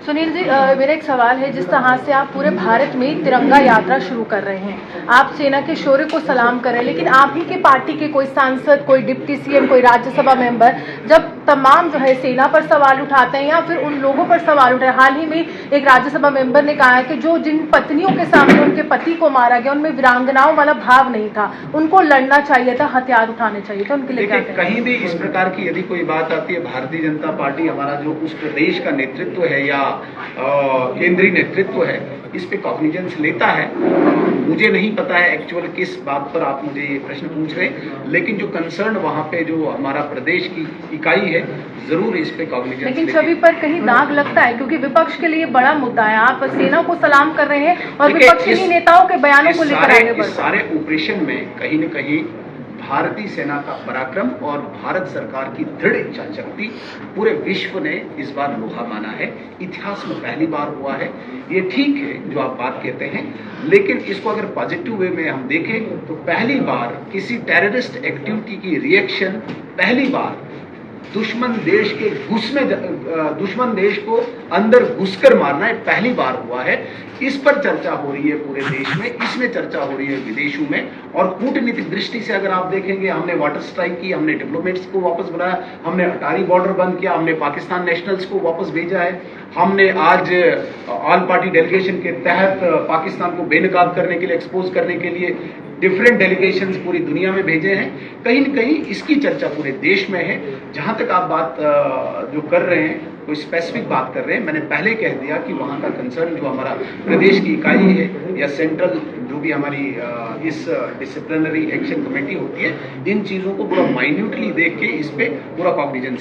सुनील जी, मेरा एक सवाल है। जिस तरह से आप पूरे भारत में तिरंगा यात्रा शुरू कर रहे हैं, आप सेना के शौर्य को सलाम कर रहे हैं, लेकिन आप ही के पार्टी के कोई सांसद, कोई डिप्टी सीएम, कोई राज्यसभा मेंबर जब तमाम जो है सेना पर सवाल उठाते हैं या फिर उन लोगों पर सवाल उठाए, हाल ही में एक राज्यसभा मेंबर ने कहा है कि जो जिन पत्नियों के सामने उनके पति को मारा गया उनमें वीरांगनाओं वाला भाव नहीं था, उनको लड़ना चाहिए था, हथियार उठाने चाहिए था, उनके लिए क्या कहें? कहीं भी इस प्रकार की यदि कोई बात आती है, भारतीय जनता पार्टी हमारा जो उस प्रदेश का नेतृत्व है या केंद्रीय नेतृत्व है, इस पे कॉग्निजेंस लेता है। मुझे नहीं पता है एक्चुअल किस बात पर आप मुझे ये प्रश्न पूछ रहे हैं, लेकिन जो कंसर्न वहाँ पे जो हमारा प्रदेश की इकाई है जरूर इस पे कॉग्निजेंस। लेकिन छवि पर कहीं दाग लगता है, क्योंकि विपक्ष के लिए बड़ा मुद्दा है। आप सेना को सलाम कर रहे हैं और विपक्षी नेताओं के बयानों को लेकर आगे बढ़ रहे हैं। सारे ऑपरेशन में कहीं न कहीं भारतीय सेना का पराक्रम और भारत सरकार की दृढ़ इच्छा शक्ति पूरे विश्व ने इस बार लोहा माना है। इतिहास में पहली बार हुआ है। ये ठीक है जो आप बात कहते हैं, लेकिन इसको अगर पॉजिटिव वे में हम देखें तो पहली बार किसी टेररिस्ट एक्टिविटी की रिएक्शन, पहली बार दुश्मन देश को अंदर घुसकर मारना है, पहली बार हुआ है। इस पर चर्चा हो रही है पूरे देश में, इसमें चर्चा हो रही है विदेशों में। और कूटनीतिक दृष्टि से अगर आप देखेंगे, हमने वाटर स्ट्राइक की, हमने डिप्लोमेट्स को वापस बुलाया, हमने अटारी बॉर्डर बंद किया, हमने पाकिस्तान नेशनल्स को वापस भेजा है, हमने आज ऑल पार्टी डेलीगेशन के तहत पाकिस्तान को बेनकाब करने के लिए, एक्सपोज करने के लिए डिफरेंट डेलीगेशंस पूरी दुनिया में भेजे हैं। कहीं न कहीं इसकी चर्चा पूरे देश में है। जहां तक आप बात जो कर रहे हैं, कोई स्पेसिफिक बात कर रहे हैं, मैंने पहले कह दिया कि वहां का कंसर्न जो हमारा प्रदेश की इकाई है या सेंट्रल जो भी हमारी इस डिसिप्लिनरी एक्शन कमेटी होती है, इन चीजों को पूरा माइन्यूटली देख के इस पे पूरा कॉग्निजेंस